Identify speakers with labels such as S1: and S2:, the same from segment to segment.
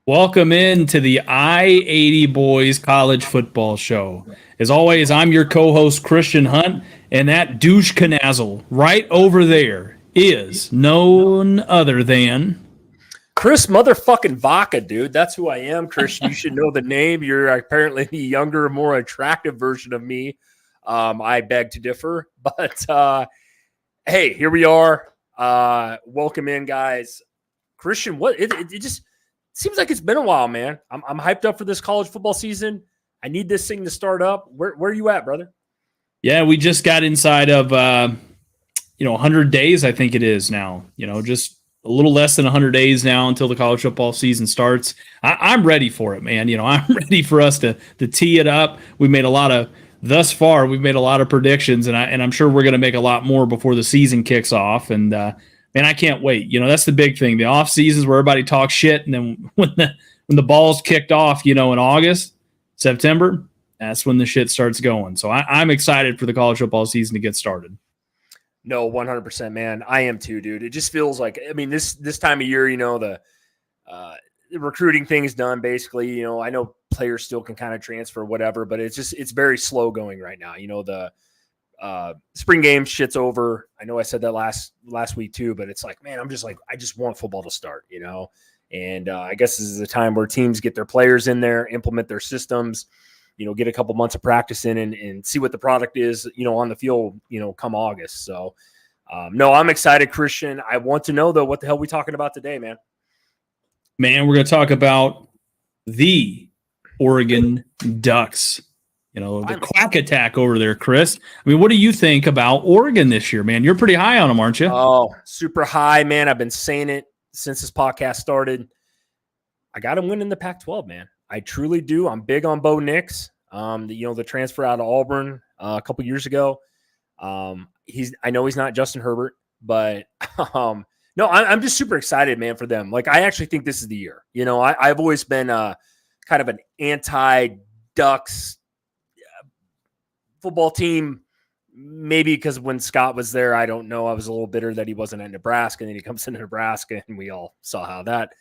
S1: Welcome into the I-80 Boys College Football Show. As always, I'm your co-host, Christian Hunt, and that douche canazzle right over there is none other than...
S2: Chris motherfucking Vaca, dude. That's who I am, Christian. You should know the name. You're apparently the younger, more attractive version of me. I beg to differ. But, hey, here we are. Welcome in, guys. Christian, what it just seems like it's been a while, man. I'm hyped up for this college football season. I need this thing to start up. Where are you at, brother?
S1: Yeah, we just got inside of 100 days, I think it is now. Just a little less than 100 days now until the college football season starts. I'm ready for it, man. I'm ready for us to tee it up. Thus far, we've made a lot of predictions, and I'm sure we're going to make a lot more before the season kicks off. And man, I can't wait. That's the big thing. The off seasons where everybody talks shit, and then when the ball's kicked off, in August, September, that's when the shit starts going. So I'm excited for the college football season to get started.
S2: No, 100%, man. I am too, dude. It just feels like, this time of year, the recruiting thing is done basically. I know players still can kind of transfer, whatever, but it's very slow going right now. The spring game shit's over. I know I said that last week too, but it's like, man, I just want football to start, and I guess this is a time where teams get their players in there, implement their systems, get a couple months of practice in and see what the product is, on the field, come August. So, no, I'm excited, Christian. I want to know, though, what the hell are we talking about today, man?
S1: Man, we're going to talk about the Oregon Ducks. The quack attack over there, Chris. What do you think about Oregon this year, man? You're pretty high on them, aren't you?
S2: Oh, super high, man. I've been saying it since this podcast started. I got them winning the Pac-12, man. I truly do. I'm big on Bo Nix. The transfer out of Auburn a couple years ago. I know he's not Justin Herbert, but no, I'm just super excited, man, for them. Like, I actually think this is the year. I've always been kind of an anti-Ducks football team, maybe because when Scott was there, I don't know, I was a little bitter that he wasn't at Nebraska, and then he comes into Nebraska, and we all saw how that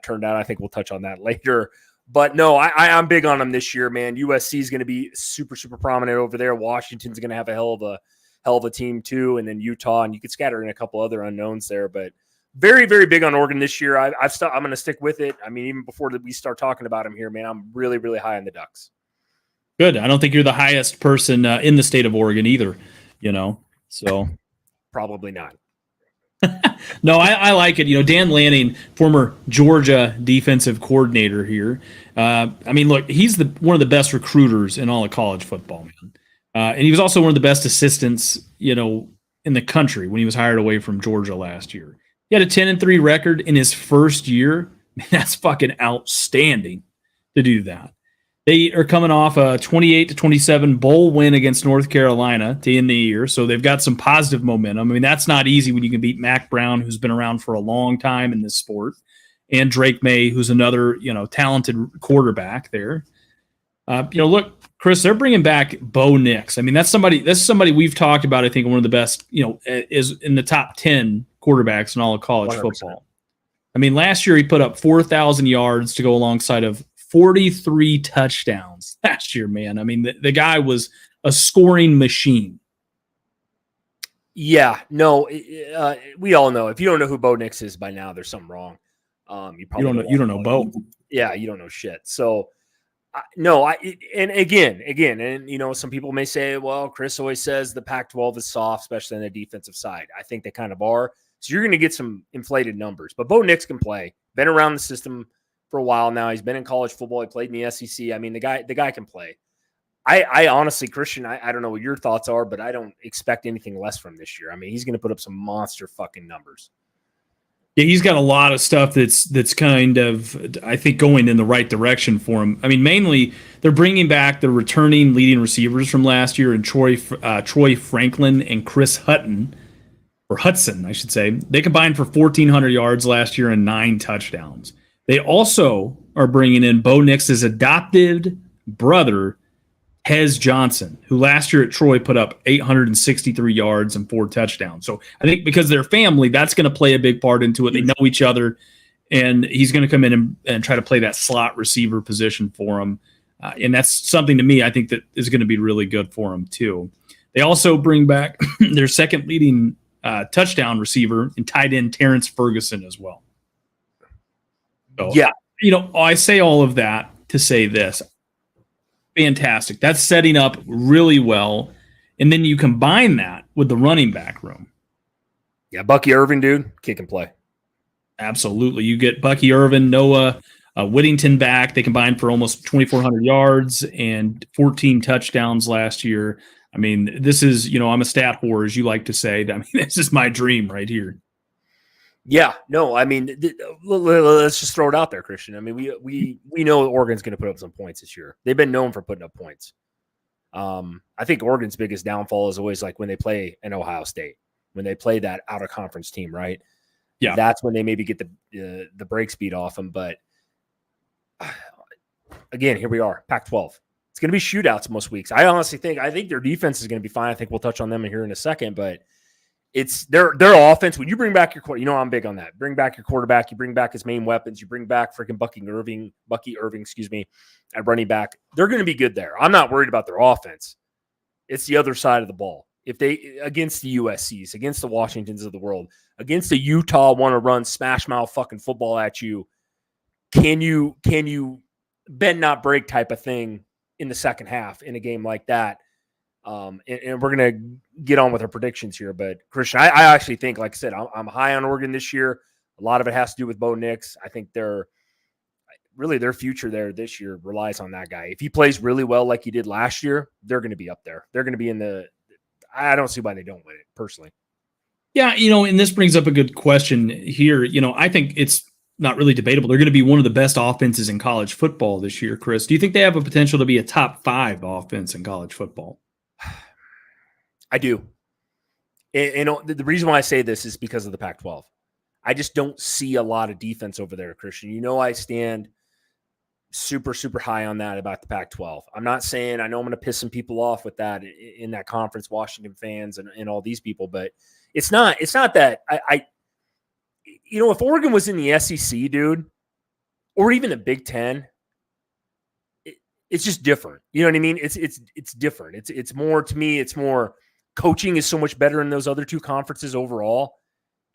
S2: turned out. I think we'll touch on that later. But no, I'm big on them this year, man. USC is going to be super, super prominent over there. Washington's going to have a hell of a team too, and then Utah, and you could scatter in a couple other unknowns there. But very, very big on Oregon this year. I'm going to stick with it. Even before we start talking about them here, man, I'm really, really high on the Ducks.
S1: Good. I don't think you're the highest person in the state of Oregon either. So
S2: probably not.
S1: No, I like it. Dan Lanning, former Georgia defensive coordinator here. Look, he's one of the best recruiters in all of college football, man. And he was also one of the best assistants, in the country when he was hired away from Georgia last year. He had a 10-3 record in his first year. Man, that's fucking outstanding to do that. They are coming off a 28-27 bowl win against North Carolina to end the year, so they've got some positive momentum. That's not easy when you can beat Mac Brown, who's been around for a long time in this sport, and Drake May, who's another talented quarterback there. Look, Chris, they're bringing back Bo Nix. That's somebody we've talked about. I think one of the best, is in the top 10 quarterbacks in all of college 100%. Football. Last year he put up 4,000 yards to go alongside of 43 touchdowns last year, man. The guy was a scoring machine.
S2: Yeah, no, we all know. If you don't know who Bo Nix is by now, there's something wrong.
S1: You don't know Bo.
S2: Yeah, you don't know shit. So, and again, some people may say, well, Chris always says the Pac-12 is soft, especially on the defensive side. I think they kind of are. So you're going to get some inflated numbers. But Bo Nix can play. Been around the system for a while now. He's been in college football. He played in the SEC. The guy can play. I honestly, Christian, I don't know what your thoughts are, but I don't expect anything less from this year. He's going to put up some monster fucking numbers.
S1: Yeah, he's got a lot of stuff that's kind of, I think, going in the right direction for him. Mainly they're bringing back the returning leading receivers from last year, and Troy Franklin and Chris Hudson, I should say. They combined for 1,400 yards last year and 9 touchdowns. They also are bringing in Bo Nix's adopted brother, Hez Johnson, who last year at Troy put up 863 yards and 4 touchdowns. So I think because they're family, that's going to play a big part into it. They know each other. and he's going to come in and try to play that slot receiver position for him. And that's something to me I think that is going to be really good for him too. They also bring back their second leading touchdown receiver and tight end Terrence Ferguson as well. So,
S2: yeah,
S1: I say all of that to say this. Fantastic. That's setting up really well. And then you combine that with the running back room.
S2: Yeah, Bucky Irving, dude, kick and play.
S1: Absolutely. You get Bucky Irvin, Noah Whittington back. They combined for almost 2,400 yards and 14 touchdowns last year. I mean, this is, I'm a stat whore, as you like to say. I mean, this is my dream right here.
S2: Yeah, no, I mean, let's just throw it out there, Christian. I mean, we know Oregon's going to put up some points this year. They've been known for putting up points. I think Oregon's biggest downfall is always like when they play an Ohio State, when they play that out of conference team, right?
S1: Yeah,
S2: that's when they maybe get the break speed off them. But again, here we are, Pac-12. It's going to be shootouts most weeks. I think their defense is going to be fine. I think we'll touch on them here in a second, but it's their offense. When you bring back your quarterback, I'm big on that. Bring back your quarterback. You bring back his main weapons. You bring back freaking Bucky Irving, at running back. They're going to be good there. I'm not worried about their offense. It's the other side of the ball. If they against the USCs, against the Washingtons of the world, against the Utah want to run smash mouth fucking football at you, can you bend not break type of thing in the second half in a game like that? And we're going to get on with our predictions here. But, Christian, I actually think, like I said, I'm high on Oregon this year. A lot of it has to do with Bo Nix. I think their future there this year relies on that guy. If he plays really well like he did last year, they're going to be up there. They're going to be in the – I don't see why they don't win it, personally.
S1: Yeah, and this brings up a good question here. I think it's not really debatable. They're going to be one of the best offenses in college football this year, Chris. Do you think they have a potential to be a top 5 offense in college football?
S2: I do. And the reason why I say this is because of the Pac-12. I just don't see a lot of defense over there, Christian. I stand super, super high on that about the Pac-12. I'm not saying I know I'm going to piss some people off with that in that conference, Washington fans and all these people, but it's not that if Oregon was in the SEC, dude, or even the Big 10, it's just different. You know what I mean? It's different. It's more, to me, it's more coaching is so much better in those other two conferences overall.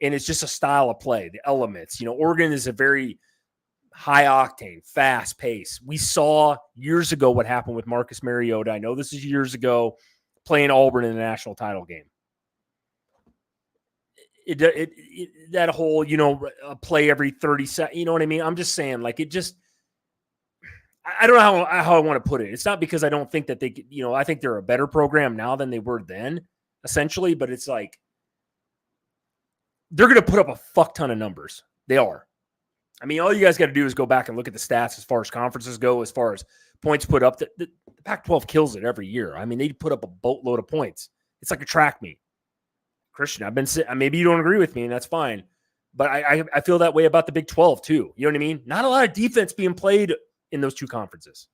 S2: And it's just a style of play, the elements. Oregon is a very high octane, fast pace. We saw years ago what happened with Marcus Mariota. I know this is years ago, playing Auburn in the national title game. That whole, play every 30 seconds, you know what I mean? I'm just saying, like, it just, I don't know how I want to put it. It's not because I don't think that they, I think they're a better program now than they were then, essentially, but it's like, they're going to put up a fuck ton of numbers. They are. I mean, all you guys got to do is go back and look at the stats as far as conferences go, as far as points put up. The Pac-12 kills it every year. I mean, they put up a boatload of points. It's like a track meet. Christian, maybe you don't agree with me, and that's fine. But I feel that way about the Big 12 too. You know what I mean? Not a lot of defense being played in those two conferences.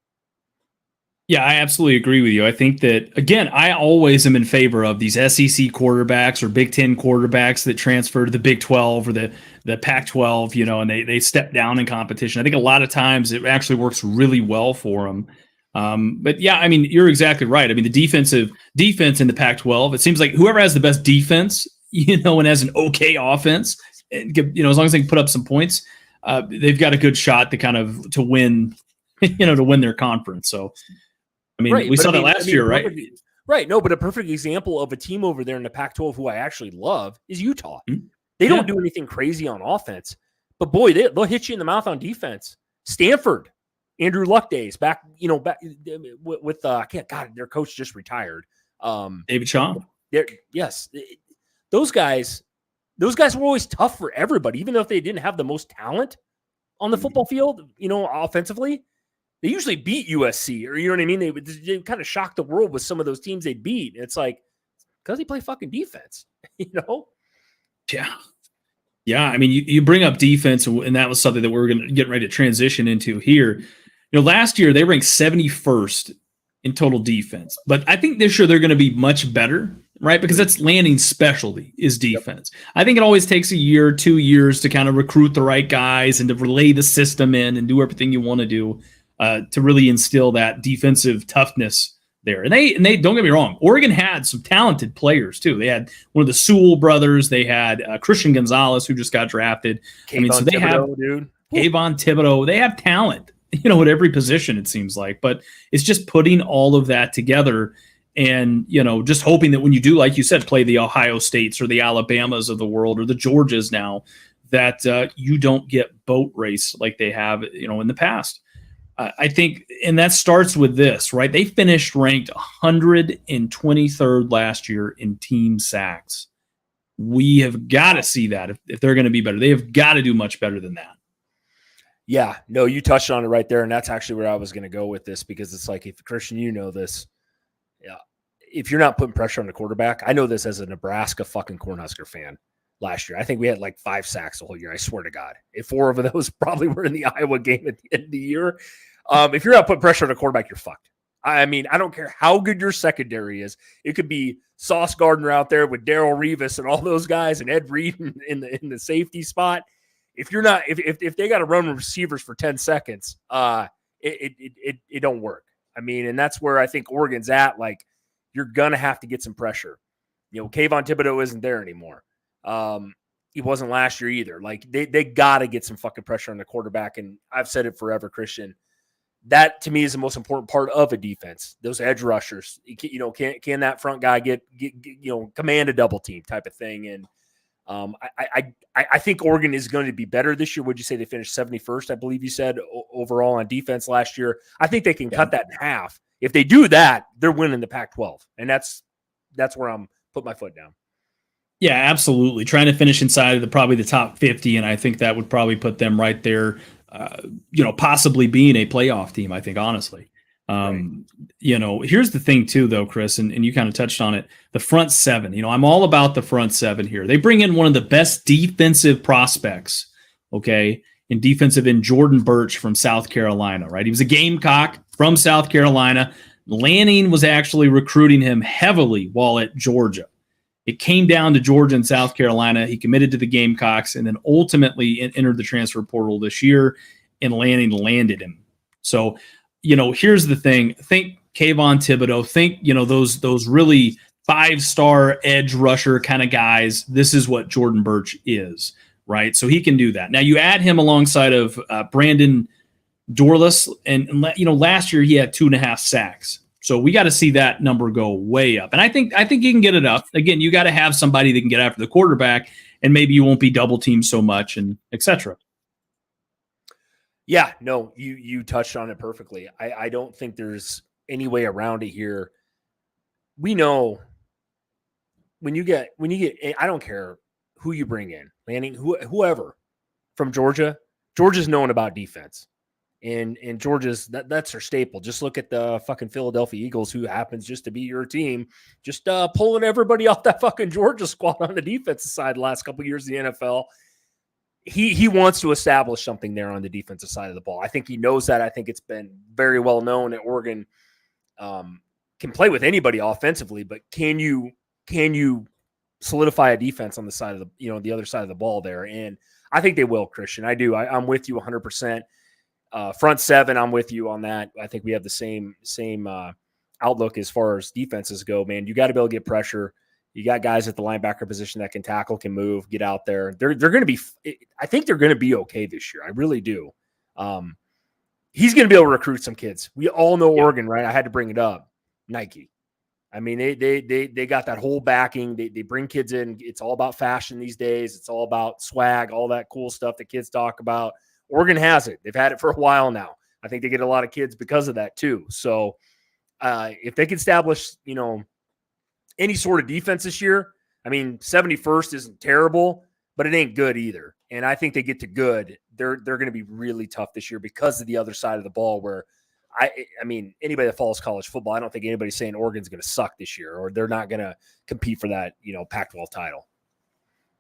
S1: Yeah, I absolutely agree with you. I think that, again, I always am in favor of these SEC quarterbacks or Big 10 quarterbacks that transfer to the Big 12 or the Pac-12, and they step down in competition. I think a lot of times it actually works really well for them. But yeah, I mean, you're exactly right. I mean, the defense in the Pac-12, it seems like whoever has the best defense, and has an okay offense, as long as they can put up some points, they've got a good shot to win, to win their conference. So, I mean, we saw that last year, right?
S2: Right. No, but a perfect example of a team over there in the Pac-12 who I actually love is Utah.
S1: Mm-hmm.
S2: They don't do anything crazy on offense, but boy, they'll hit you in the mouth on defense. Stanford, Andrew Luck days back with their coach just retired.
S1: David Shaw.
S2: Yes, those guys were always tough for everybody, even though if they didn't have the most talent on the football field, offensively. They usually beat USC, or you know what I mean? They kind of shocked the world with some of those teams they'd beat. It's like, because they play fucking defense,
S1: Yeah. Yeah. I mean, you bring up defense, and that was something that we're going to get ready to transition into here. Last year they ranked 71st in total defense, but I think this year they're going to be much better. right? Because that's Lanning's specialty is defense. Yep. I think it always takes a year, 2 years to kind of recruit the right guys and to relay the system in and do everything you want to do to really instill that defensive toughness there. And they don't get me wrong, Oregon had some talented players too. They had one of the Sewell brothers. They had Christian Gonzalez, who just got drafted. So they have Kayvon Thibodeau. They have talent, at every position, it seems like. But it's just putting all of that together and, just hoping that when you do, like you said, play the Ohio States or the Alabamas of the world or the Georgias now, that you don't get boat race like they have, in the past. I think, and that starts with this, right? They finished ranked 123rd last year in team sacks. We have got to see that if they're going to be better. They have got to do much better than that.
S2: Yeah, no, you touched on it right there, and that's actually where I was going to go with this, because it's like, if Christian, this, yeah, if you're not putting pressure on the quarterback, I know this as a Nebraska fucking Cornhusker fan. Last year, I think we had like 5 sacks the whole year. I swear to God, if 4 of those probably were in the Iowa game at the end of the year. If you're not putting pressure on the quarterback, you're fucked. I mean, I don't care how good your secondary is. It could be Sauce Gardner out there with Darrell Revis and all those guys, and Ed Reed in the safety spot. If you're not, if they got to run receivers for 10 seconds, it don't work. I mean, and that's where I think Oregon's at. Like, you're gonna have to get some pressure. Kayvon Thibodeau isn't there anymore. He wasn't last year either. Like, they got to get some fucking pressure on the quarterback. And I've said it forever, Christian. That to me is the most important part of a defense. Those edge rushers, can that front guy get command a double team type of thing? And I think Oregon is going to be better this year. Would you say they finished 71st? I believe you said overall on defense last year. I think they can cut that in half. If they do that, they're winning the Pac-12, and that's where I'm putting my foot down.
S1: Yeah, absolutely. Trying to finish inside of probably the top 50, and I think that would probably put them right there, possibly being a playoff team, I think, honestly. Right. Here's the thing too, though, Chris, and you kind of touched on it, the front seven. I'm all about the front seven here. They bring in one of the best defensive prospects, in defensive end, Jordan Birch from South Carolina, right? He was a Gamecock from South Carolina. Lanning was actually recruiting him heavily while at Georgia. It came down to Georgia and South Carolina. He committed to the Gamecocks and then ultimately entered the transfer portal this year, and Lanning landed him. So, here's the thing. Think Kayvon Thibodeau. Think, those really 5-star edge rusher kind of guys. This is what Jordan Birch is, right? So he can do that. Now you add him alongside of Brandon Dorlus, and last year he had 2.5 sacks. So we got to see that number go way up. And I think you can get it up. Again, you got to have somebody that can get after the quarterback, and maybe you won't be double teamed so much, and et cetera.
S2: Yeah, no, you touched on it perfectly. I don't think there's any way around it here. We know when you get, I don't care who you bring in, Lanning, whoever from Georgia's known about defense. And Georgia's that's their staple. Just look at the fucking Philadelphia Eagles, who happens just to be your team, just pulling everybody off that fucking Georgia squad on the defensive side the last couple of years in the NFL. He wants to establish something there on the defensive side of the ball. I think he knows that. I think it's been very well known that Oregon can play with anybody offensively, but can you solidify a defense on the side of the other side of the ball there? And I think they will, Christian. I do. I'm with you 100%. Front seven, I'm with you on that. I think we have the same outlook as far as defenses go, man. You got to be able to get pressure. You got guys at the linebacker position that can tackle, can move, get out there. They're going to be – I think they're going to be okay this year. I really do. He's going to be able to recruit some kids. We all know Oregon, right? I had to bring it up. Nike. I mean, they got that whole backing. They bring kids in. It's all about fashion these days. It's all about swag, all that cool stuff that kids talk about. Oregon has it. They've had it for a while now. I think they get a lot of kids because of that too. So if they can establish, any sort of defense this year, I mean, 71st isn't terrible, but it ain't good either. And I think they get to good. They're going to be really tough this year because of the other side of the ball where I mean, anybody that follows college football, I don't think anybody's saying Oregon's going to suck this year or they're not going to compete for that, Pac-12 title.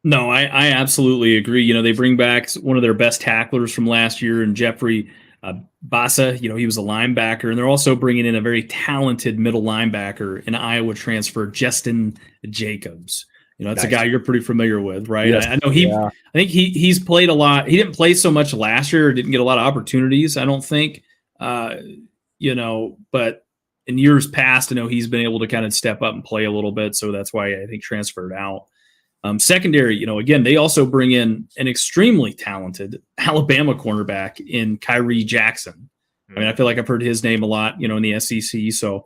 S2: No,
S1: I absolutely agree. They bring back one of their best tacklers from last year, and Jeffrey Basa, he was a linebacker, and they're also bringing in a very talented middle linebacker, an Iowa transfer, Justin Jacobs. That's a
S2: Nice.
S1: guy you're pretty familiar with, right?
S2: Yes.
S1: I know
S2: Yeah.
S1: I think he's played a lot. He didn't play so much last year, or didn't get a lot of opportunities, I don't think. But in years past, I know he's been able to kind of step up and play a little bit, so that's why I think transferred out. Secondary, again, they also bring in an extremely talented Alabama cornerback in Kyrie Jackson. I mean, I feel like I've heard his name a lot, in the SEC. So,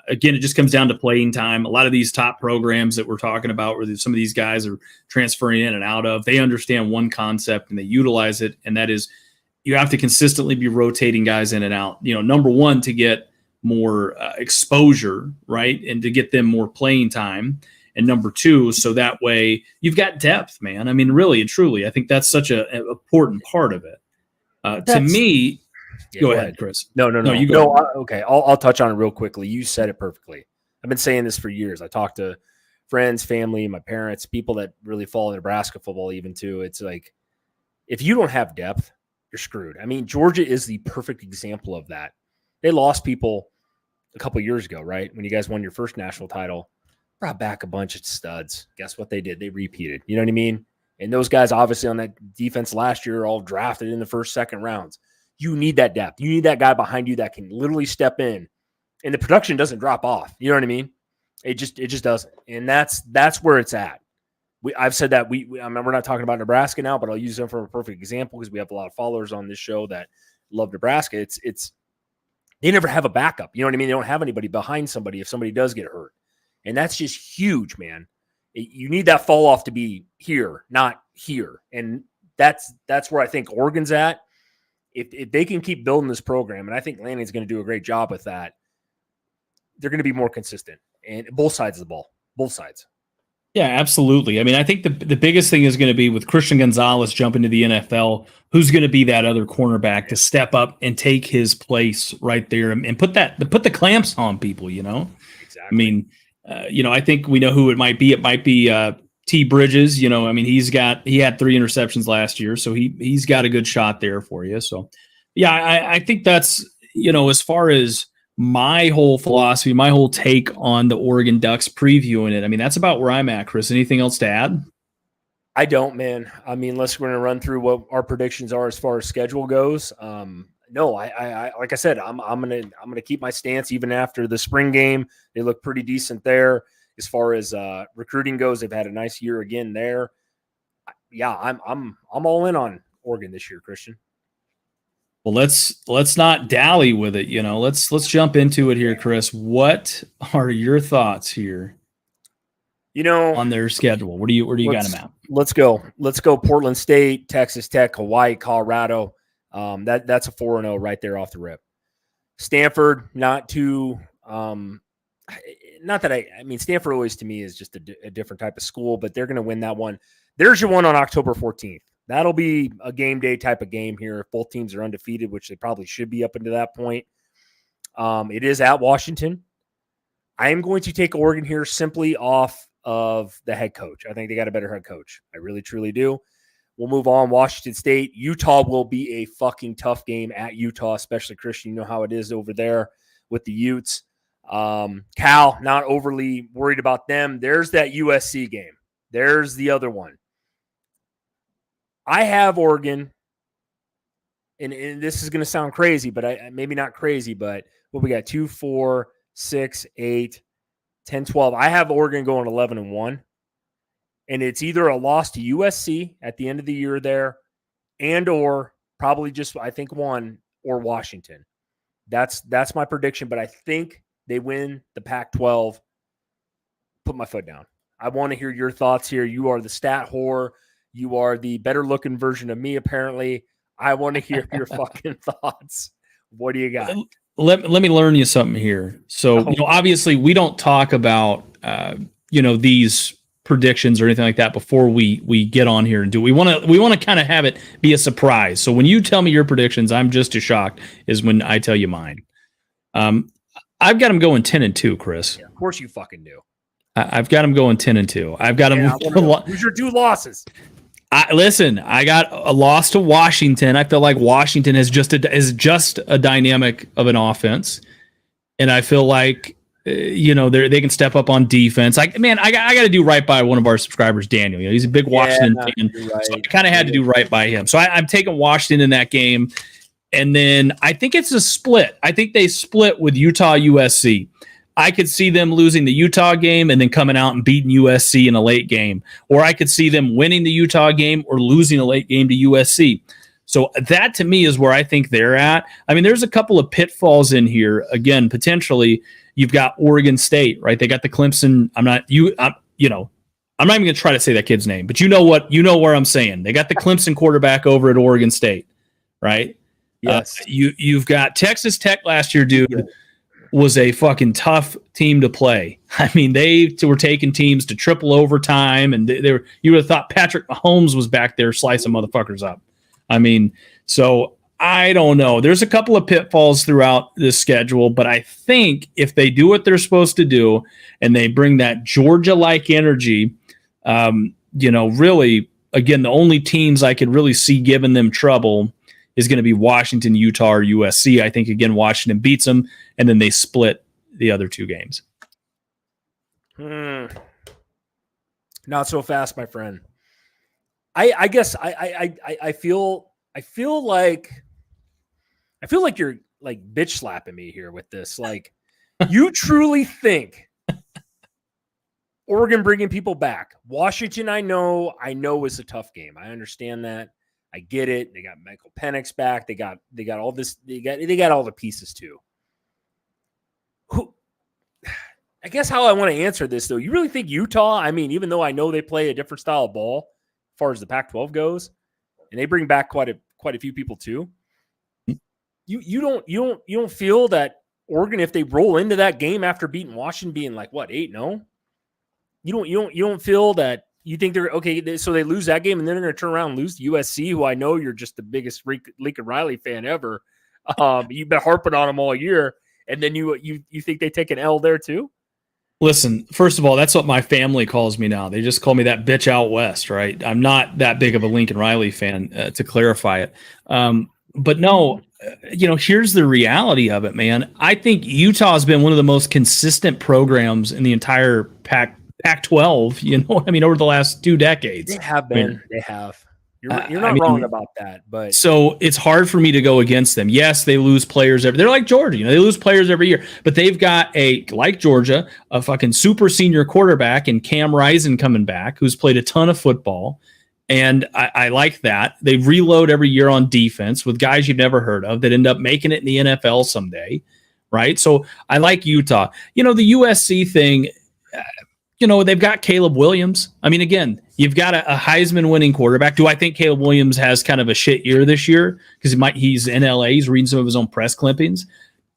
S1: again, it just comes down to playing time. A lot of these top programs that we're talking about, where some of these guys are transferring in and out of, they understand one concept and they utilize it, and that is you have to consistently be rotating guys in and out. Number one, to get more exposure, right, and to get them more playing time. And number two, so that way you've got depth, man. I mean, really and truly, I think that's such an important part of it. To me, go ahead, Chris.
S2: No,
S1: you go.
S2: Okay, I'll touch on it real quickly. You said it perfectly. I've been saying this for years. I talk to friends, family, my parents, people that really follow Nebraska football even too. It's like, if you don't have depth, you're screwed. I mean, Georgia is the perfect example of that. They lost people a couple years ago, right? When you guys won your first national title. Brought back a bunch of studs. Guess what they did? They repeated. You know what I mean? And those guys, obviously, on that defense last year, are all drafted in the first, second rounds. You need that depth. You need that guy behind you that can literally step in, and the production doesn't drop off. You know what I mean? It just doesn't, and that's where it's at. I've said that I mean, we're not talking about Nebraska now, but I'll use them for a perfect example because we have a lot of followers on this show that love Nebraska. It's they never have a backup. You know what I mean? They don't have anybody behind somebody if somebody does get hurt. And that's just huge, man. You need that fall off to be here, not here. And that's where I think Oregon's at. If they can keep building this program, and I think Lanning's going to do a great job with that, they're going to be more consistent. And both sides of the ball, both sides.
S1: Yeah, absolutely. I mean, I think the biggest thing is going to be with Christian Gonzalez jumping to the NFL, who's going to be that other cornerback to step up and take his place right there and put the clamps on people,
S2: Exactly.
S1: I mean, I think we know who it might be. It might be T. Bridges. I mean, he had 3 interceptions last year, so he's got a good shot there for you. So, yeah, I think that's, as far as my whole philosophy, my whole take on the Oregon Ducks, previewing it. I mean, that's about where I'm at, Chris. Anything else to add?
S2: I don't, man. I mean, unless we're going to run through what our predictions are as far as schedule goes. No, I like I said, I'm gonna keep my stance even after the spring game. They look pretty decent there as far as recruiting goes. They've had a nice year again there. Yeah, I'm all in on Oregon this year, Christian.
S1: Well, let's not dally with it. Let's jump into it here, Chris. What are your thoughts here? On their schedule, where do you got them at?
S2: Let's go. Portland State, Texas Tech, Hawaii, Colorado. That's a 4-0 right there off the rip. Stanford, not too not that I mean, Stanford always to me is just a different type of school, but they're going to win that one. There's your one on October 14th. That'll be a game day type of game here. If both teams are undefeated, which they probably should be up into that point. It is at Washington. I am going to take Oregon here simply off of the head coach. I think they got a better head coach. I really, truly do. We'll move on. Washington State. Utah will be a fucking tough game at Utah, especially Christian. You know how it is over there with the Utes. Cal, not overly worried about them. There's that USC game. There's the other one. I have Oregon, and this is going to sound crazy, but maybe not crazy, but what we got, 2, 4, 6, 8, 10, 12. I have Oregon going 11-1. And it's either a loss to USC at the end of the year there, and or probably just, I think, one, or Washington. That's my prediction, but I think they win the Pac-12. Put my foot down. I want to hear your thoughts here. You are the stat whore. You are the better-looking version of me, apparently. I want to hear your fucking thoughts. What do you got?
S1: Let me learn you something here. So, obviously, we don't talk about, these predictions or anything like that before we get on here and do. We want to kind of have it be a surprise. So when you tell me your predictions, I'm just as shocked as when I tell you mine. I've got them going 10-2, Chris.
S2: Yeah, of course you fucking do.
S1: I've got them going 10-2. I've got them.
S2: Who's your 2 losses?
S1: Listen, I got a loss to Washington. I feel like Washington is just a dynamic of an offense, and I feel like they can step up on defense. Like, man, I got to do right by one of our subscribers, Daniel. He's a big Washington fan,
S2: right.
S1: so I kind of had to do right by him. So I'm taking Washington in that game, and then I think it's a split. I think they split with Utah USC. I could see them losing the Utah game and then coming out and beating USC in a late game. Or I could see them winning the Utah game or losing a late game to USC. So that to me is where I think they're at. I mean, there's a couple of pitfalls in here. Again, potentially you've got Oregon State, right? They got the Clemson. I'm not even going to try to say that kid's name, but you know where I'm saying. They got the Clemson quarterback over at Oregon State, right?
S2: Yes.
S1: You've got Texas Tech last year, dude. Yeah. Was a fucking tough team to play. I mean, they were taking teams to triple overtime, and you would have thought Patrick Mahomes was back there slicing motherfuckers up. I mean, so I don't know. There's a couple of pitfalls throughout this schedule, but I think if they do what they're supposed to do and they bring that Georgia-like energy, really, again, the only teams I could really see giving them trouble is going to be Washington, Utah, or USC. I think, again, Washington beats them, and then they split the other two games.
S2: Not so fast, my friend. I guess I feel like you're like bitch slapping me here with this. Like, you truly think Oregon bringing people back? Washington, I know is a tough game. I understand that. I get it. They got Michael Penix back. They got all this. They got all the pieces too. I guess how I want to answer this though, you really think Utah? I mean, even though I know they play a different style of ball as far as the Pac-12 goes, and they bring back quite a few people too. You don't feel that Oregon, if they roll into that game after beating Washington, being like what 8-0, you don't feel that. You think they're okay, so they lose that game, and then they're going to turn around and lose to USC, who I know you're just the biggest Lincoln Riley fan ever. You've been harping on them all year, and then you think they take an L there too?
S1: Listen, first of all, that's what my family calls me now. They just call me that bitch out west, right? I'm not that big of a Lincoln Riley fan, to clarify it. But no, here's the reality of it, man. I think Utah has been one of the most consistent programs in the entire Pac-12, over the last 2 decades.
S2: They have been. They have. You're not wrong about that. But
S1: so it's hard for me to go against them. Yes, they lose players they're like Georgia. They lose players every year. But they've got like Georgia, a fucking super senior quarterback in Cam Rising coming back, who's played a ton of football. And I like that. They reload every year on defense with guys you've never heard of that end up making it in the NFL someday, right? So I like Utah. The USC thing, they've got Caleb Williams. I mean, again, you've got a Heisman winning quarterback. Do I think Caleb Williams has kind of a shit year this year? Because he's in LA. He's reading some of his own press clippings.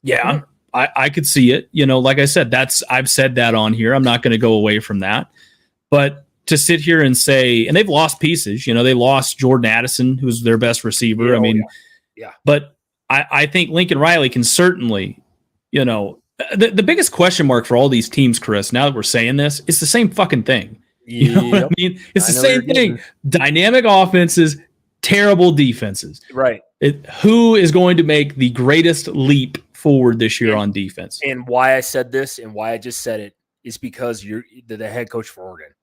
S1: Yeah, I could see it. Like I said, I've said that on here. I'm not going to go away from that. But to sit here and say, and they've lost pieces. They lost Jordan Addison, who's their best receiver. Yeah. But I think Lincoln Riley can certainly, the biggest question mark for all these teams, Chris, now that we're saying this, it's the same fucking thing. You know what I mean? It's the same thing. Dynamic offenses, terrible defenses.
S2: Right.
S1: Who is going to make the greatest leap forward this year on defense?
S2: And why I said this and why I just said it is because you're the head coach for Oregon.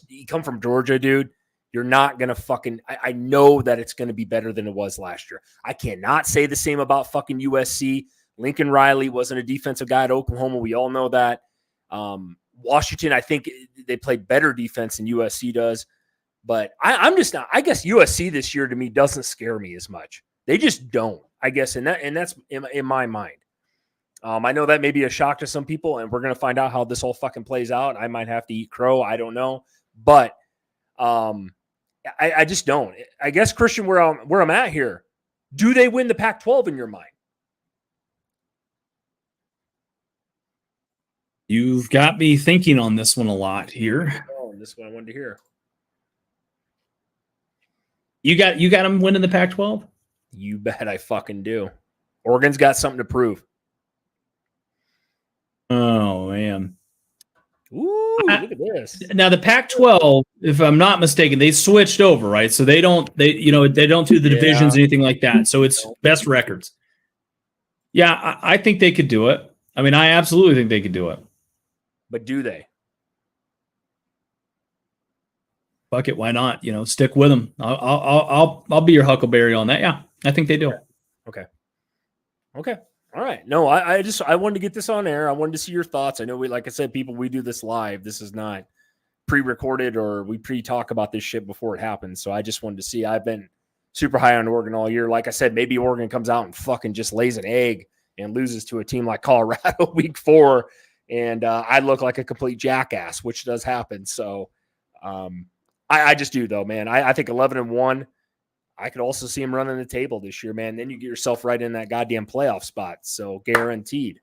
S2: You come from Georgia, dude. You're not going to I know that it's going to be better than it was last year. I cannot say the same about fucking USC. Lincoln Riley wasn't a defensive guy at Oklahoma. We all know that. Washington, I think they played better defense than USC does. But I'm just not. I guess USC this year to me doesn't scare me as much. They just don't, I guess. And that's in my mind. I know that may be a shock to some people, and we're going to find out how this all fucking plays out. I might have to eat crow. I don't know. But I just don't. I guess, Christian, where I'm at here, do they win the Pac-12 in your mind?
S1: You've got me thinking on this one a lot here.
S2: Oh, this one I wanted to hear.
S1: You got them winning the Pac-12?
S2: You bet I fucking do. Oregon's got something to prove.
S1: Oh, man.
S2: Ooh, look at this.
S1: Now the Pac-12, if I'm not mistaken, they switched over, right? So they don't do the divisions or anything like that. So it's best records. Yeah, I think they could do it. I mean, I absolutely think they could do it.
S2: But do they?
S1: Fuck it, why not? Stick with them. I'll be your Huckleberry on that. Yeah, I think they do.
S2: Okay. All right. No, I wanted to get this on air. I wanted to see your thoughts. I know like I said, people, we do this live. This is not pre-recorded or we pre-talk about this shit before it happens. So I just wanted to see. I've been super high on Oregon all year. Like I said, maybe Oregon comes out and fucking just lays an egg and loses to a team like Colorado week 4. And I look like a complete jackass, which does happen. So I just do though, man. I think 11-1. I could also see him running the table this year, man. Then you get yourself right in that goddamn playoff spot. So guaranteed.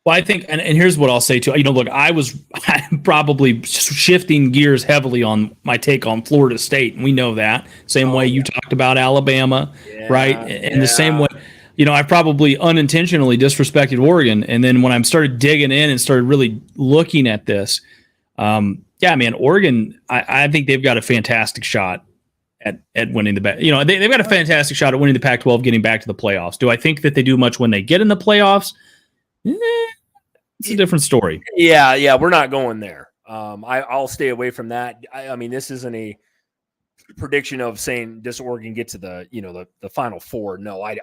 S1: Well, I think, and here's what I'll say too. Look, I'm probably shifting gears heavily on my take on Florida State, and we know that. Same way you talked about Alabama, right? And the same way, I probably unintentionally disrespected Oregon. And then when I started digging in and started really looking at this, man, Oregon, I think they've got a fantastic shot at winning the they've got a fantastic shot at winning the Pac-12, getting back to the playoffs. Do I think that they do much when they get in the playoffs? It's a different story.
S2: Yeah, we're not going there. I'll stay away from that. I mean, this isn't a prediction of saying does Oregon get to the Final Four. No, I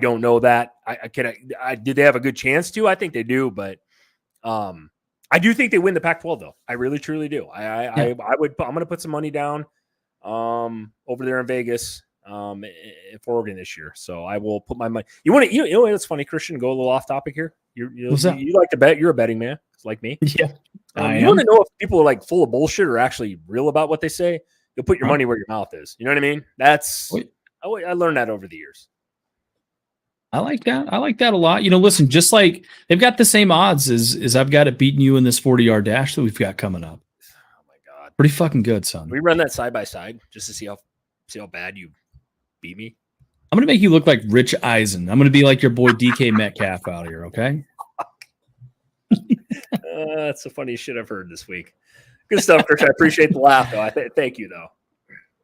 S2: don't know that. Did they have a good chance to? I think they do, but I do think they win the Pac-12 though. I really truly do. I'm going to put some money down over there in Vegas for Oregon this year. So I will put my money. You know what's funny, Christian? Go a little off topic here. You like to bet. You're a betting man, like me.
S1: Yeah.
S2: You want to know if people are like full of bullshit or actually real about what they say? You'll put your money where your mouth is. You know what I mean? I learned that over the years.
S1: I like that. I like that a lot. Listen, just like they've got the same odds as I've got it beating you in this 40-yard dash that we've got coming up.
S2: Oh my God.
S1: Pretty fucking good, son.
S2: We run that side by side just to see how bad you beat me.
S1: I'm going to make you look like Rich Eisen. I'm going to be like your boy DK Metcalf out here, okay?
S2: That's the funniest shit I've heard this week. Good stuff, Chris. I appreciate the laugh, though. Thank you, though.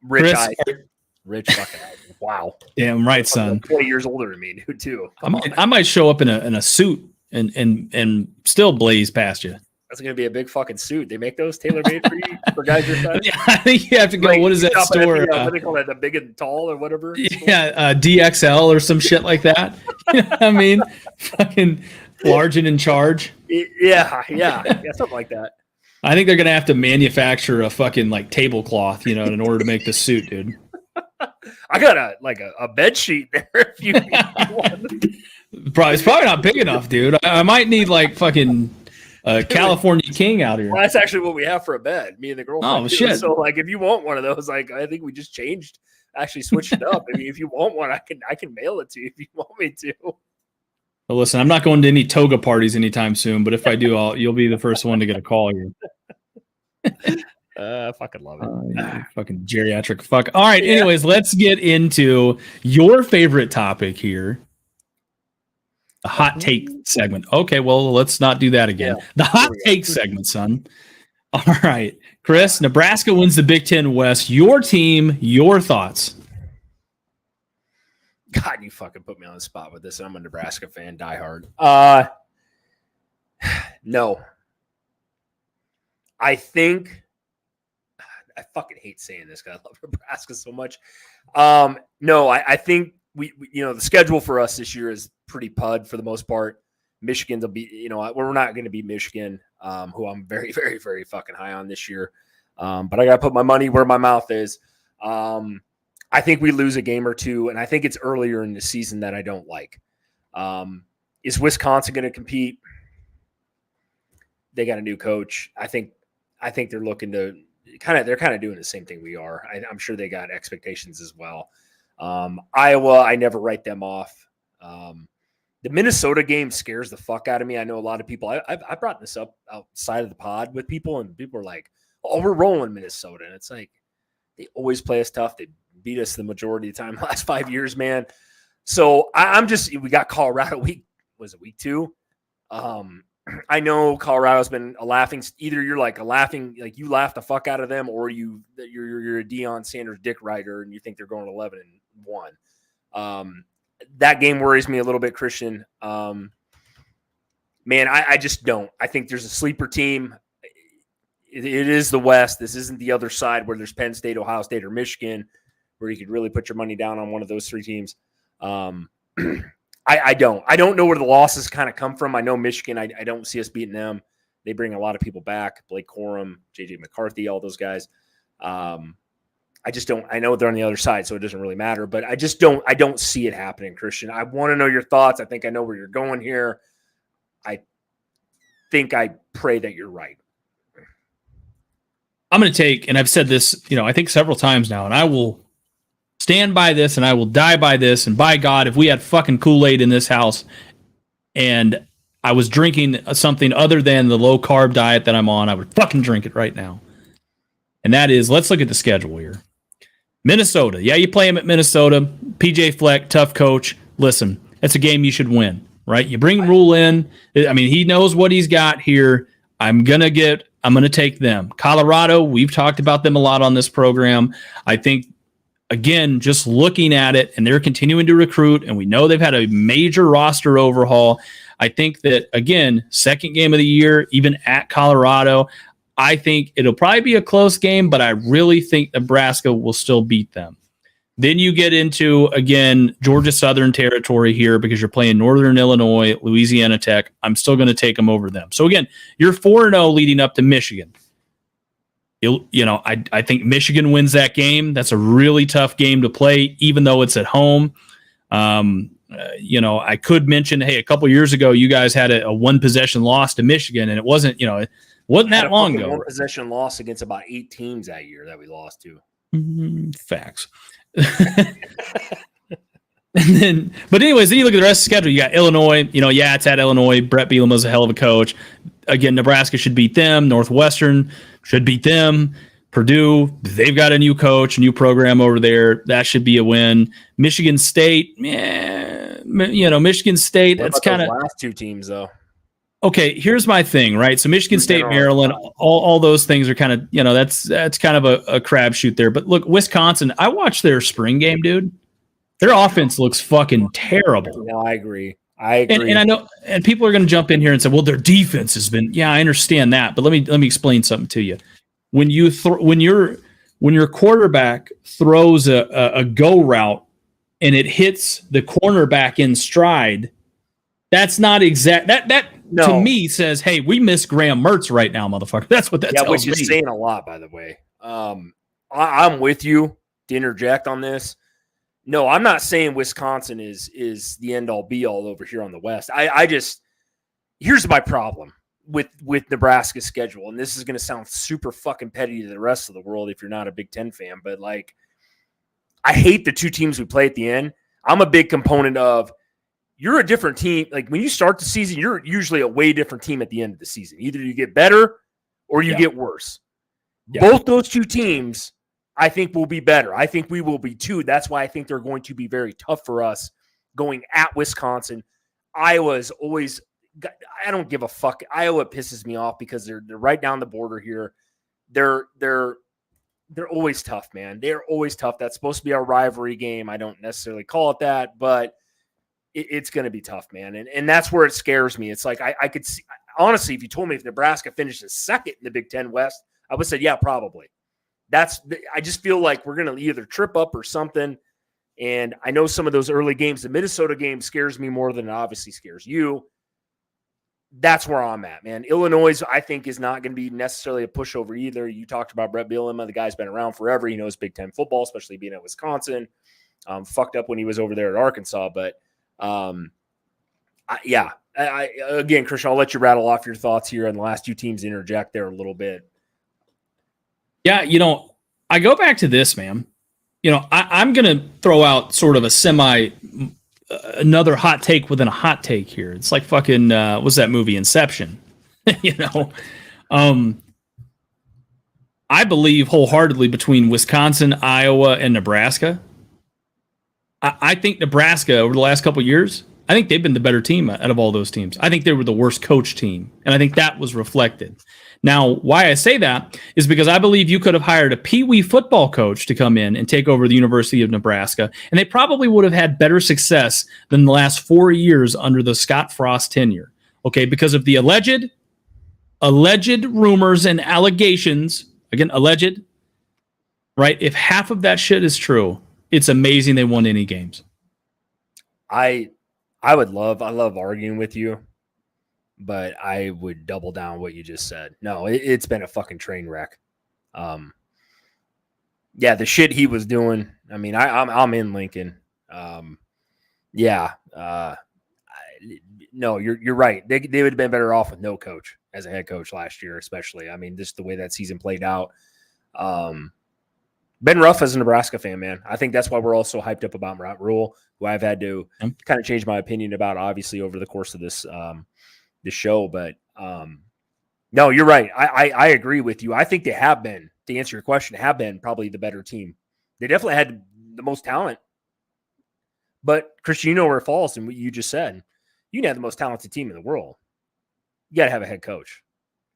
S2: Rich Eisen. Rich fucking Eisen. Wow.
S1: Damn right, son.
S2: 20 years older than me, dude, too.
S1: I might show up in a suit and still blaze past you.
S2: That's going to be a big fucking suit. They make those tailor-made for you, for guys your size?
S1: Yeah, I think you have to go, what is that store?
S2: What do they call that? The Big and Tall or whatever?
S1: Yeah, DXL or some shit like that. You know what I mean? Fucking large and in charge.
S2: Yeah, something like that.
S1: I think they're going to have to manufacture a fucking like tablecloth, in order to make the suit, dude.
S2: I got a bed sheet there if you want.
S1: It's probably not big enough, dude. I might need like fucking California King out here.
S2: Well, that's actually what we have for a bed, me and the girlfriend.
S1: Oh, shit.
S2: So like if you want one of those, like I think we just switched it up. I mean, if you want one, I can mail it to you if you want me to.
S1: Well, listen, I'm not going to any toga parties anytime soon, but if I do, you'll be the first one to get a call here.
S2: I fucking love it.
S1: Fucking geriatric fuck. All right. Yeah. Anyways, let's get into your favorite topic here. The hot take segment. Okay, well, let's not do that again. Yeah. The hot take segment, son. All right. Chris, Nebraska wins the Big 10 West. Your team, your thoughts.
S2: God, you fucking put me on the spot with this. I'm a Nebraska fan, diehard. No. I fucking hate saying this because I love Nebraska so much. No, I think we the schedule for us this year is pretty pud for the most part. Michigan's will be, we're not going to beat Michigan, who I'm very, very, very fucking high on this year. But I got to put my money where my mouth is. I think we lose a game or two, and I think it's earlier in the season that I don't like. Is Wisconsin going to compete? They got a new coach. I think they're looking to they're kind of doing the same thing we are. I'm sure they got expectations as well. Iowa, I never write them off. The Minnesota game scares the fuck out of me. I know a lot of people. I brought this up outside of the pod with people, and people are like, "Oh, we're rolling Minnesota," and it's like they always play us tough. They beat us the majority of the time the last 5 years, man. So we got Colorado week 2. I know Colorado's been a laughing. Either you're like a laughing, like you laugh the fuck out of them, or you're a Deion Sanders dick rider and you think they're going 11-1. That game worries me a little bit, Christian. Man, I just don't. I think there's a sleeper team. It is the West. This isn't the other side where there's Penn State, Ohio State, or Michigan, where you could really put your money down on one of those three teams. I don't know where the losses kind of come from. I know Michigan. I don't see us beating them. They bring a lot of people back. Blake Corum, JJ McCarthy, all those guys. I just don't. I know they're on the other side, so it doesn't really matter. But I just don't. I don't see it happening, Christian. I want to know your thoughts. I think I know where you're going here. I pray that you're right.
S1: I'm going to take, and I've said this, I think several times now, and I will stand by this and I will die by this. And by God, if we had fucking Kool-Aid in this house and I was drinking something other than the low carb diet that I'm on, I would fucking drink it right now. And that is, let's look at the schedule here. Minnesota. Yeah, you play them at Minnesota. PJ Fleck, tough coach. Listen, it's a game you should win, right? You bring Rule in. I mean, he knows what he's got here. I'm going to take them. Colorado, we've talked about them a lot on this program. I think, again, just looking at it, and they're continuing to recruit, and we know they've had a major roster overhaul. I think that, again, second game of the year, even at Colorado, I think it'll probably be a close game, but I really think Nebraska will still beat them. Then you get into, again, Georgia Southern territory here because you're playing Northern Illinois, Louisiana Tech. I'm still going to take them over them. So, again, you're 4-0 leading up to Michigan. I think Michigan wins that game. That's a really tough game to play, even though it's at home. I could mention, hey, a couple years ago, you guys had a one-possession loss to Michigan, and it wasn't that long ago.
S2: One-possession loss against about 8 teams that year that we lost to.
S1: Facts. But anyways, then you look at the rest of the schedule. You got Illinois. It's at Illinois. Brett Bielema's a hell of a coach. Again, Nebraska should beat them. Northwestern should beat them. Purdue, they've got a new coach, a new program over there. That should be a win. Michigan State, Michigan State. That's kind of
S2: last 2 teams though.
S1: Okay, here's my thing, right? So Michigan State, Maryland, all those things are kind of, that's kind of a crapshoot there. But look, Wisconsin, I watched their spring game, dude. Their offense looks fucking terrible.
S2: No, I agree. And
S1: I know, and people are going to jump in here and say, well, their defense has been, I understand that. But let me explain something to you. When your quarterback throws a go route and it hits the cornerback in stride, that's not exact. That no. To me says, hey, we miss Graham Mertz right now, motherfucker. That's what that tells me.
S2: Which is saying a lot, by the way. I'm with you to interject on this. No, I'm not saying Wisconsin is the end all be all over here on the West. Here's my problem with Nebraska's schedule, and this is going to sound super fucking petty to the rest of the world if you're not a Big Ten fan, but I hate the 2 teams we play at the end. I'm a big component of you're a different team. Like when you start the season, you're usually a way different team at the end of the season. Either you get better or you get worse. Yeah. Both those 2 teams, I think, will be better. I think we will be too. That's why I think they're going to be very tough for us going at Wisconsin. Iowa's always, I don't give a fuck. Iowa pisses me off because they're right down the border here. They're always tough, man. They're always tough. That's supposed to be our rivalry game. I don't necessarily call it that, but it's going to be tough, man. And that's where it scares me. It's like I could see, honestly, if you told me if Nebraska finishes second in the Big Ten West, I would say, yeah, probably. I just feel like we're going to either trip up or something. And I know some of those early games, the Minnesota game scares me more than it obviously scares you. That's where I'm at, man. Illinois, I think, is not going to be necessarily a pushover either. You talked about Brett Bielema. The guy's been around forever. He knows Big Ten football, especially being at Wisconsin. Fucked up when he was over there at Arkansas. But, again, Christian, I'll let you rattle off your thoughts here on the last 2 teams, interject there a little bit.
S1: Yeah, I go back to this, man. I'm going to throw out sort of another hot take within a hot take here. It's like fucking, what's that movie, Inception? I believe wholeheartedly between Wisconsin, Iowa, and Nebraska. I think Nebraska over the last couple of years I think they've been the better team out of all those teams. I think they were the worst coach team, and I think that was reflected. Now, why I say that is because I believe you could have hired a Pee-wee football coach to come in and take over the University of Nebraska, and they probably would have had better success than the last 4 years under the Scott Frost tenure. Okay, because of the alleged rumors and allegations, again, alleged, right? If half of that shit is true, it's amazing they won any games.
S2: I love arguing with you, but I would double down what you just said. No, it's been a fucking train wreck. Yeah, the shit he was doing. I mean, I'm in Lincoln. No, you're right. They would have been better off with no coach as a head coach last year, especially. I mean, just the way that season played out. Been rough as a Nebraska fan, man. I think that's why we're all so hyped up about Matt Rule, who I've had to kind of change my opinion about, obviously, over the course of this show. But no, you're right. I agree with you. I think they have been, to answer your question, have been probably the better team. They definitely had the most talent. But, Christian, you know where it falls in what you just said. You can have the most talented team in the world. You got to have a head coach.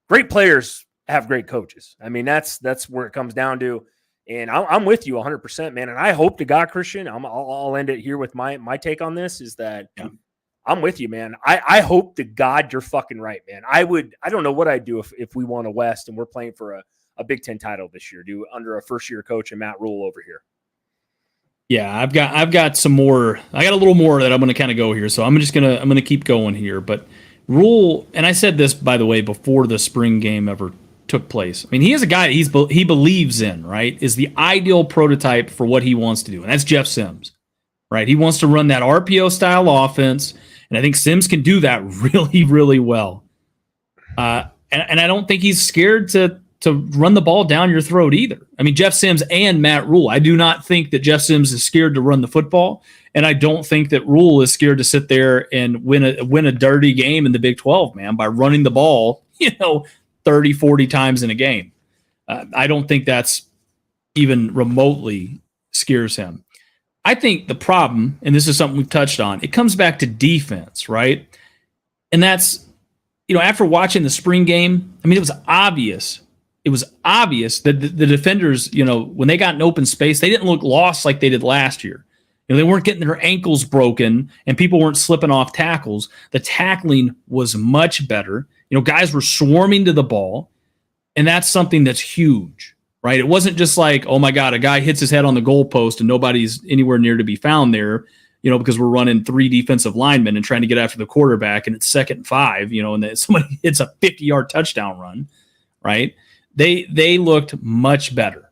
S2: Great players have great coaches. I mean, that's where it comes down to. And I'm with you 100%, man. And I hope to God, Christian, I'll end it here with my take on this is that I'm with you, man. I hope to God you're fucking right, man. I don't know what I'd do if we won a West and we're playing for a Big Ten title this year, under a first-year coach and Matt Rule over here.
S1: Yeah, I've got some more. I got a little more that I'm going to kind of go here, so I'm going to keep going here. But Rule, and I said this, by the way, before the spring game ever took place. I mean, he is a guy that he believes in, right? Is the ideal prototype for what he wants to do, and that's Jeff Sims, right? He wants to run that RPO style offense, and I think Sims can do that really, really well. And I don't think he's scared to run the ball down your throat either. I mean, Jeff Sims and Matt Rule. I do not think that Jeff Sims is scared to run the football, and I don't think that Rule is scared to sit there and win a dirty game in the Big 12, man, by running the ball, 30, 40 times in a game. I don't think that's even remotely scares him. I think the problem, and this is something we've touched on, it comes back to defense, right? And that's, after watching the spring game, I mean, it was obvious that the defenders, when they got in open space, they didn't look lost like they did last year. They weren't getting their ankles broken and people weren't slipping off tackles. The tackling was much better. Guys were swarming to the ball, and that's something that's huge, right? It wasn't just like, oh my God, a guy hits his head on the goalpost and nobody's anywhere near to be found there, because we're running 3 defensive linemen and trying to get after the quarterback, and it's 2nd and 5, and then somebody hits a 50-yard touchdown run, right? They looked much better,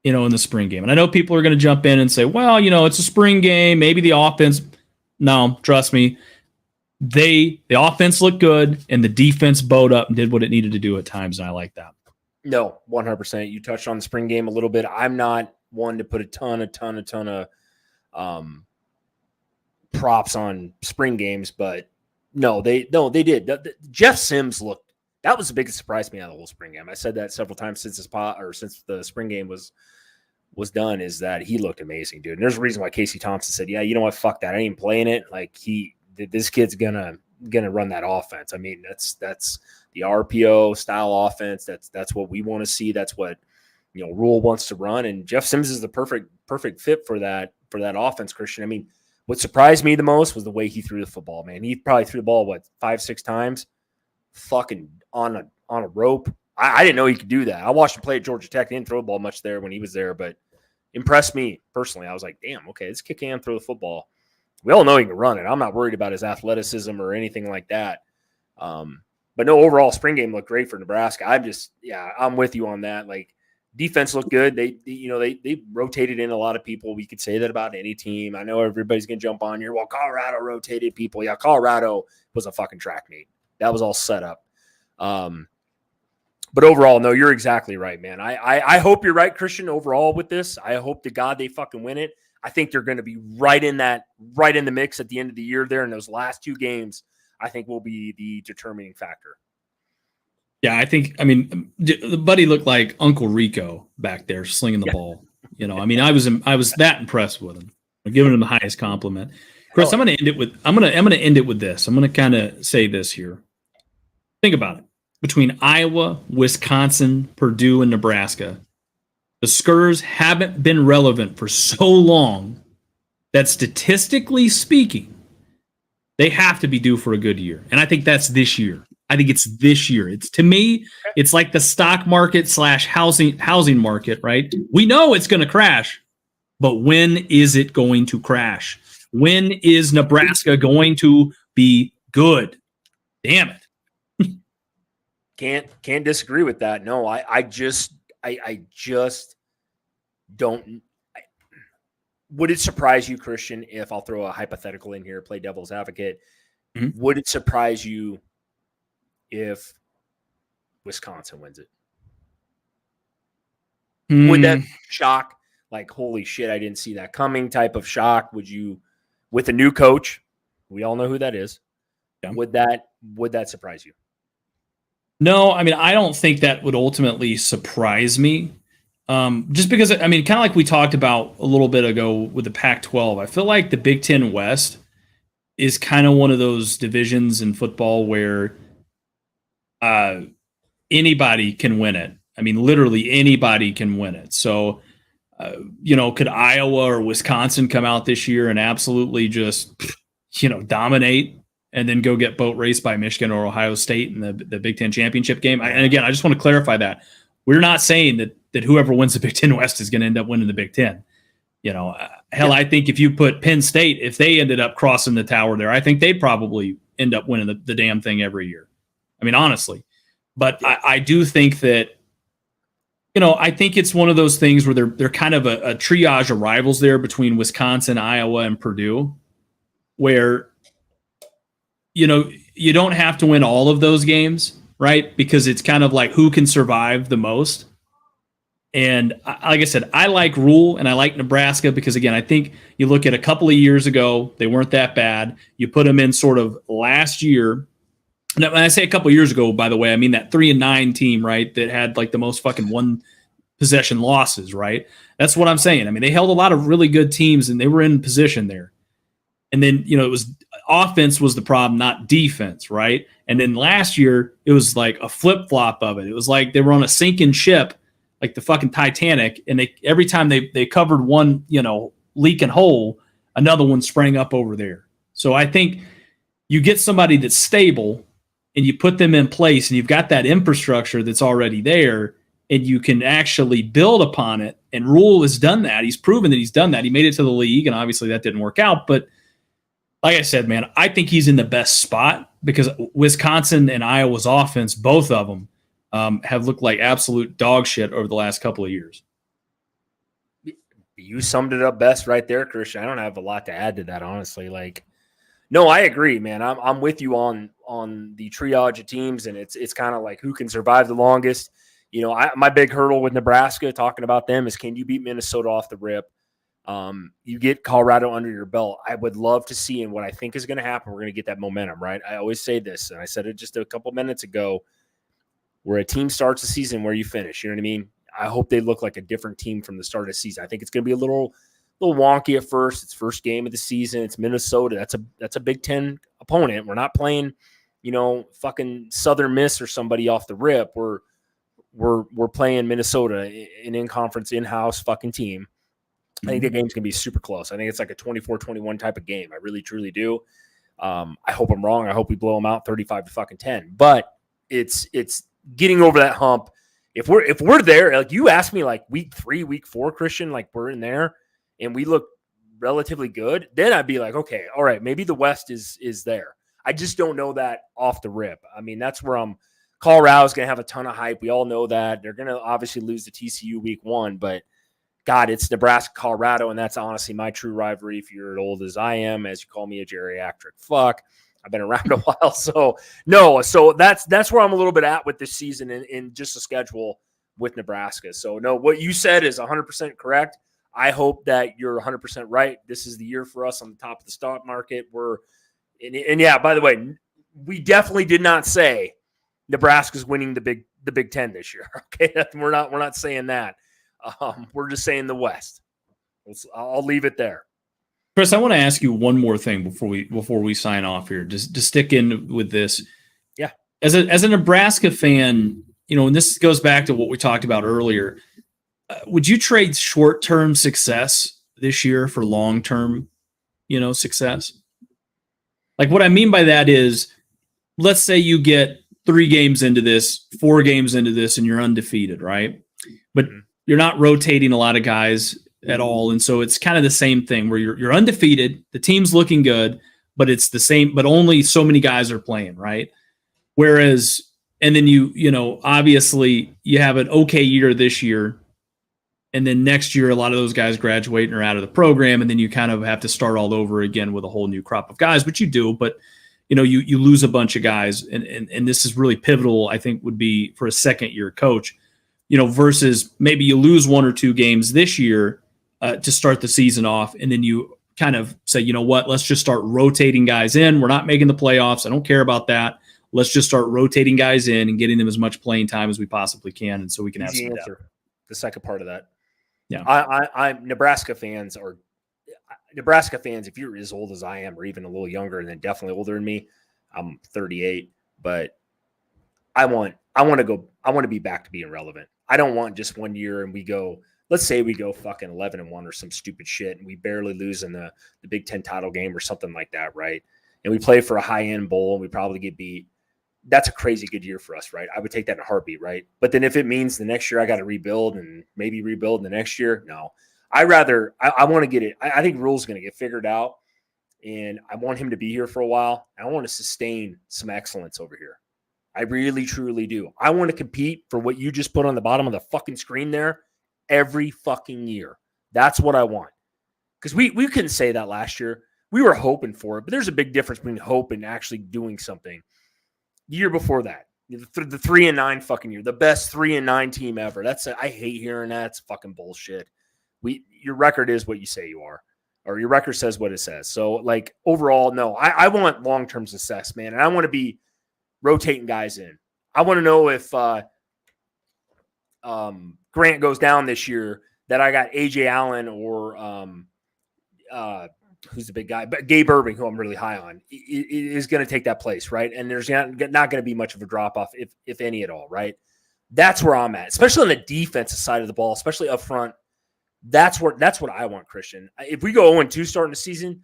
S1: in the spring game. And I know people are going to jump in and say, well, it's a spring game, maybe the offense. No, trust me. The offense looked good and the defense bowed up and did what it needed to do at times, and I like that.
S2: No, 100%. You touched on the spring game a little bit. I'm not one to put a ton of props on spring games, but no, they did. Jeff Sims looked. That was the biggest surprise to me out of the whole spring game. I said that several times since since the spring game was done. Is that he looked amazing, dude? And there's a reason why Casey Thompson said, "Yeah, you know what? Fuck that. I ain't playing it." Like this kid's gonna run that offense. I mean, that's the RPO style offense. That's what we want to see. That's what Rule wants to run. And Jeff Sims is the perfect fit for that offense, Christian. I mean, what surprised me the most was the way he threw the football, man. He probably threw the ball 5-6 times, fucking on a rope. I didn't know he could do that. I watched him play at Georgia Tech. He didn't throw the ball much there when he was there, but impressed me personally. I was like, damn, okay, this kid can throw the football. We all know he can run it. I'm not worried about his athleticism or anything like that. But no, overall spring game looked great for Nebraska. I'm with you on that. Like, defense looked good. They rotated in a lot of people. We could say that about any team. I know everybody's gonna jump on here. Well, Colorado rotated people. Yeah, Colorado was a fucking track meet. That was all set up. But overall, no, you're exactly right, man. I hope you're right, Christian, overall with this. I hope to God they fucking win it. I think they're going to be right in the mix at the end of the year there. In those last 2 games, I think will be the determining factor.
S1: Yeah, the buddy looked like Uncle Rico back there slinging the ball. I mean, I was that impressed with him. I'm giving him the highest compliment. Chris, I'm going to end it with I'm going to end it with this. I'm going to kind of say this here. Think about it. Between Iowa, Wisconsin, Purdue, and Nebraska, the Skurs haven't been relevant for so long that statistically speaking, they have to be due for a good year. And I think that's this year. I think it's this year. It's, to me, it's like the stock market / housing market, right? We know it's going to crash, but when is it going to crash? When is Nebraska going to be good? Damn it.
S2: Can't disagree with that. No, I just don't. Would it surprise you, Christian, if I'll throw a hypothetical in here, play devil's advocate? Mm-hmm. Would it surprise you if Wisconsin wins it? Would that shock, like, holy shit, I didn't see that coming type of shock? Would you, with a new coach, we all know who that is, would that surprise you?
S1: No, I mean, I don't think that would ultimately surprise me. Just because, I mean, kind of like we talked about a little bit ago with the Pac-12, I feel like the Big Ten West is kind of one of those divisions in football where anybody can win it. I mean, literally anybody can win it. So, could Iowa or Wisconsin come out this year and absolutely just, dominate and then go get boat raced by Michigan or Ohio State in the Big Ten championship game? And again, I just want to clarify that. We're not saying that whoever wins the Big Ten West is going to end up winning the Big Ten. I think if you put Penn State, if they ended up crossing the tower there, I think they'd probably end up winning the damn thing every year. I mean, honestly. But I do think that, I think it's one of those things where they're kind of a triage of rivals there between Wisconsin, Iowa, and Purdue, where, you don't have to win all of those games, right? Because it's kind of like who can survive the most. And like I said, I like Rule and I like Nebraska because, again, I think you look at a couple of years ago, they weren't that bad. You put them in sort of last year. And when I say a couple of years ago, by the way, I mean that 3-9 team, right, that had like the most fucking one possession losses, right? That's what I'm saying. I mean, they held a lot of really good teams and they were in position there. And then, it was offense was the problem, not defense, right? And then last year, it was like a flip-flop of it. It was like they were on a sinking ship, like the fucking Titanic, and every time they covered one, leaking hole, another one sprang up over there. So I think you get somebody that's stable and you put them in place and you've got that infrastructure that's already there and you can actually build upon it. And Rule has done that. He's proven that he's done that. He made it to the league, and obviously that didn't work out. But like I said, man, I think he's in the best spot because Wisconsin and Iowa's offense, both of them, have looked like absolute dog shit over the last couple of years.
S2: You summed it up best right there, Christian. I don't have a lot to add to that, honestly. No, I agree, man. I'm with you on the triage of teams, and it's kind of like who can survive the longest. My big hurdle with Nebraska, talking about them, is can you beat Minnesota off the rip? You get Colorado under your belt. I would love to see, and what I think is going to happen, we're going to get that momentum, right? I always say this, and I said it just a couple minutes ago, where a team starts the season where you finish. You know what I mean? I hope they look like a different team from the start of the season. I think it's going to be a little wonky at first. It's first game of the season. It's Minnesota. That's a Big Ten opponent. We're not playing, fucking Southern Miss or somebody off the rip. We're playing Minnesota, an in-conference, in-house fucking team. I think the game's going to be super close. I think it's like a 24-21 type of game. I really, truly do. I hope I'm wrong. I hope we blow them out 35-10. But it's getting over that hump. If we're there, like you asked me, like week 3, week 4, Christian, like we're in there and we look relatively good, then I'd be like, okay, all right, maybe the West is there. I just don't know that off the rip. I mean, that's where Colorado's going to have a ton of hype. We all know that. They're going to obviously lose to TCU week 1, but God, it's Nebraska, Colorado, and that's honestly my true rivalry. If you're as old as I am, as you call me a geriatric fuck, I've been around a while. So that's where I'm a little bit at with this season in just the schedule with Nebraska. So no, what you said is 100% correct. I hope that you're 100% right. This is the year for us on the top of the stock market. And yeah, by the way, we definitely did not say Nebraska's winning the Big Ten this year. Okay, we're not saying that. We're just saying the West. I'll leave it there.
S1: Chris, I want to ask you one more thing before we sign off here. Just to stick in with this.
S2: Yeah.
S1: As a Nebraska fan, and this goes back to what we talked about earlier. Would you trade short-term success this year for long-term, success? Like what I mean by that is, let's say you get 3 games into this, 4 games into this, and you're undefeated, right? But you're not rotating a lot of guys at all. And so it's kind of the same thing where you're undefeated, the team's looking good, but it's the same, but only so many guys are playing, right? Whereas, and then obviously you have an okay year this year, and then next year a lot of those guys graduate and are out of the program, and then you kind of have to start all over again with a whole new crop of guys, which you do, but you lose a bunch of guys, and this is really pivotal, I think, would be for a second year coach, versus maybe you lose 1 or 2 games this year to start the season off, and then you kind of say, you know what, let's just start rotating guys in. We're not making the playoffs. I don't care about that. Let's just start rotating guys in and getting them as much playing time as we possibly can, and so we can have some depth.
S2: The second part of that.
S1: Yeah.
S2: I'm Nebraska fans, if you're as old as I am, or even a little younger, and then definitely older than me, I'm 38, but I want to be back to being relevant. I don't want just 1 year and let's say we go fucking 11-1 or some stupid shit, and we barely lose in the Big 10 title game or something like that, right? And we play for a high-end bowl and we probably get beat. That's a crazy good year for us, right? I would take that in a heartbeat, right? But then if it means the next year I got to rebuild and maybe rebuild the next year, no. I want to get it. I think Rule's going to get figured out, and I want him to be here for a while. I want to sustain some excellence over here. I really, truly do. I want to compete for what you just put on the bottom of the fucking screen there every fucking year. That's what I want. Because we couldn't say that last year. We were hoping for it, but there's a big difference between hope and actually doing something. The year before that, the 3-9 fucking year, the best 3-9 team ever. I hate hearing that. It's fucking bullshit. Your record is what you say you are, or your record says what it says. So, like, overall, no, I want long-term success, man, and I want to be rotating guys in. I want to know if Grant goes down this year, that I got AJ Allen or who's the big guy, but Gabe Irving, who I'm really high on, is going to take that place, right? And there's not going to be much of a drop-off, if any at all, right? That's where I'm at, especially on the defensive side of the ball, especially up front. That's what I want, Christian. If we go 0-2 starting the season,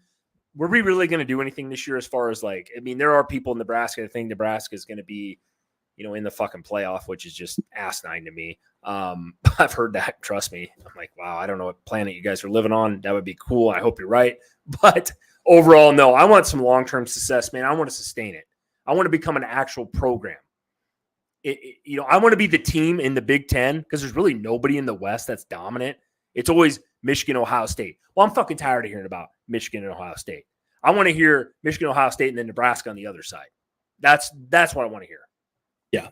S2: were we really going to do anything this year as far as, like, I mean, there are people in Nebraska that think Nebraska is going to be, in the fucking playoff, which is just asinine to me. I've heard that, trust me. I'm like, wow, I don't know what planet you guys are living on. That would be cool. I hope you're right. But overall, no, I want some long-term success, man. I want to sustain it. I want to become an actual program. I want to be the team in the Big 10, because there's really nobody in the West that's dominant. It's always Michigan, Ohio State. Well, I'm fucking tired of hearing about Michigan and Ohio State. I want to hear Michigan, Ohio State, and then Nebraska on the other side. That's what I want to hear.
S1: Yeah.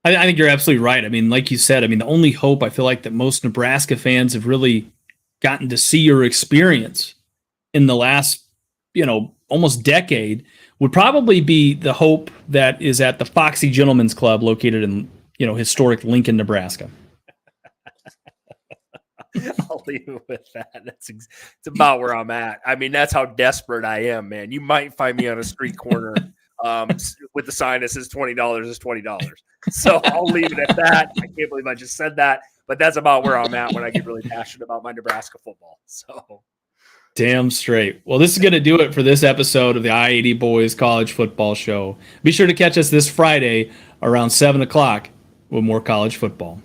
S1: I think you're absolutely right. I mean, like you said, the only hope I feel like that most Nebraska fans have really gotten to see or experience in the last, almost decade would probably be the hope that is at the Foxy Gentlemen's Club located in, historic Lincoln, Nebraska.
S2: I'll leave it with that. It's about where I'm at. I mean, that's how desperate I am, man. You might find me on a street corner with the sign that says $20 is $20. So I'll leave it at that. I can't believe I just said that, but that's about where I'm at when I get really passionate about my Nebraska football. So
S1: damn straight. Well, this is going to do it for this episode of the I-80 Boys College Football Show. Be sure to catch us this Friday around 7 o'clock with more college football.